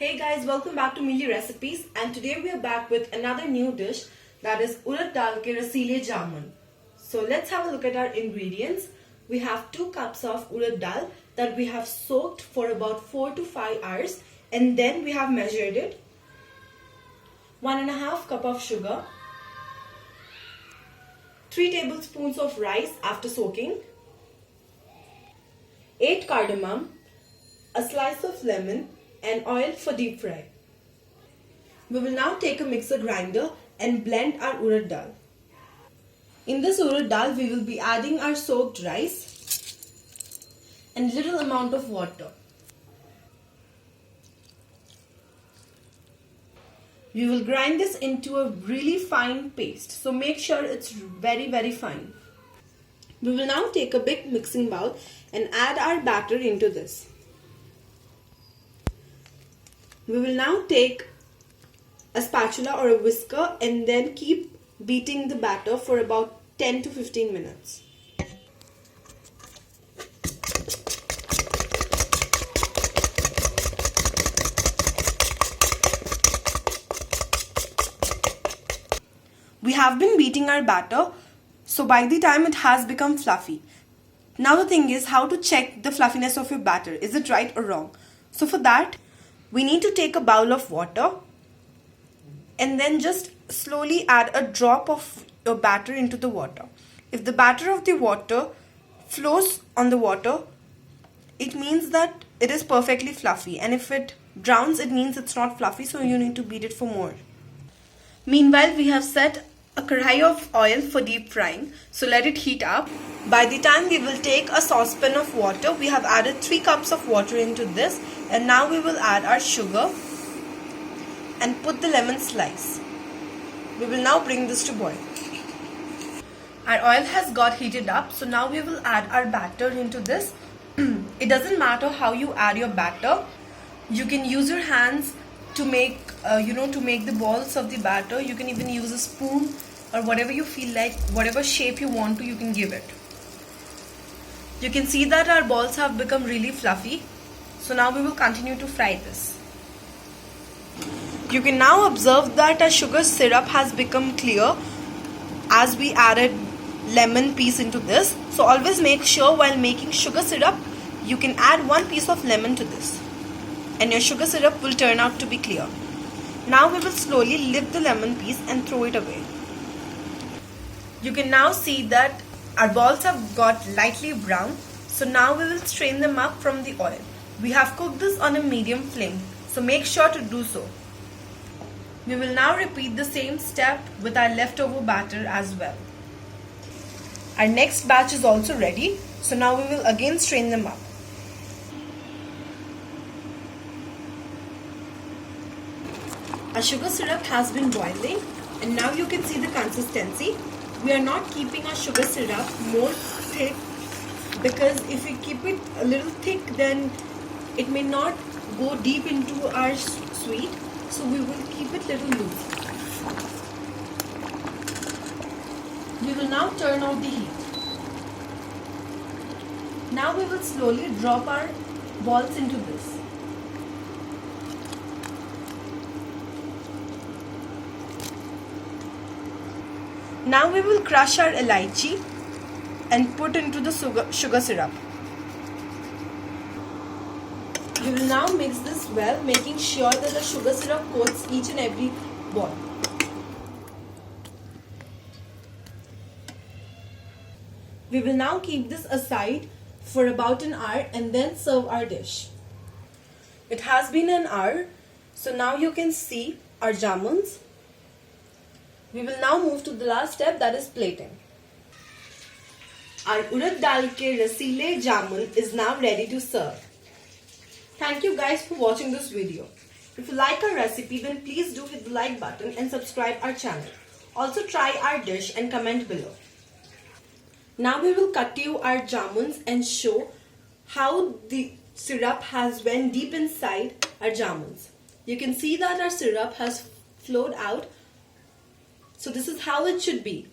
Hey guys, welcome back to Mealy Recipes, and today we are back with another new dish, that is urad dal ke rasile jamun. So let's have a look at our ingredients. We have 2 cups of urad dal that we have soaked for about 4 to 5 hours, and then we have measured it. 1.5 cup of sugar, 3 tablespoons of rice after soaking, 8 cardamom, a slice of lemon, and oil for deep fry. We will now take a mixer grinder and blend our urad dal. In this urad dal, we will be adding our soaked rice and little amount of water. We will grind this into a really fine paste, so make sure it's very fine. We will now take a big mixing bowl and add our batter into this. We will now take a spatula or a whisker and then keep beating the batter for about 10 to 15 minutes. We have been beating our batter, so by the time it has become fluffy. Now the thing is how to check the fluffiness of your batter. Is it right or wrong? So for that, we need to take a bowl of water and then just slowly add a drop of your batter into the water. If the batter of the water flows on the water, it means that it is perfectly fluffy, and if it drowns, it means it's not fluffy, so you need to beat it for more. Meanwhile, we have set a karai of oil for deep frying, so let it heat up. By the time we will take a saucepan of water, we have added 3 cups of water into this, and now we will add our sugar and put the lemon slice. We will now bring this to boil. Our oil has got heated up, so now we will add our batter into this. It doesn't matter how you add your batter. You can use your hands to make the balls of the batter. You can even use a spoon or whatever you feel like, whatever shape you want to, you can give it. You can see that our balls have become really fluffy. So now we will continue to fry this. You can now observe that our sugar syrup has become clear as we added lemon piece into this. So always make sure while making sugar syrup, you can add 1 piece of lemon to this, and your sugar syrup will turn out to be clear. Now we will slowly lift the lemon piece and throw it away. You can now see that our balls have got lightly brown, so now we will strain them up from the oil. We have cooked this on a medium flame, so make sure to do so. We will now repeat the same step with our leftover batter as well. Our next batch is also ready, so now we will again strain them up. Our sugar syrup has been boiling, and now you can see the consistency. We are not keeping our sugar syrup more thick, because if we keep it a little thick, then it may not go deep into our sweet, so we will keep it little loose. We will now turn out the heat. Now we will slowly drop our balls into this. Now we will crush our elaichi and put into the sugar syrup. We will now mix this well, making sure that the sugar syrup coats each and every ball. We will now keep this aside for about an hour and then serve our dish. It has been an hour, so now you can see our jamuns. We will now move to the last step, that is plating. Our urad dal ke rasile jamun is now ready to serve. Thank you guys for watching this video. If you like our recipe, then please do hit the like button and subscribe our channel. Also try our dish and comment below. Now we will cut you our jamuns and show how the syrup has went deep inside our jamuns. You can see that our syrup has flowed out. So this is how it should be.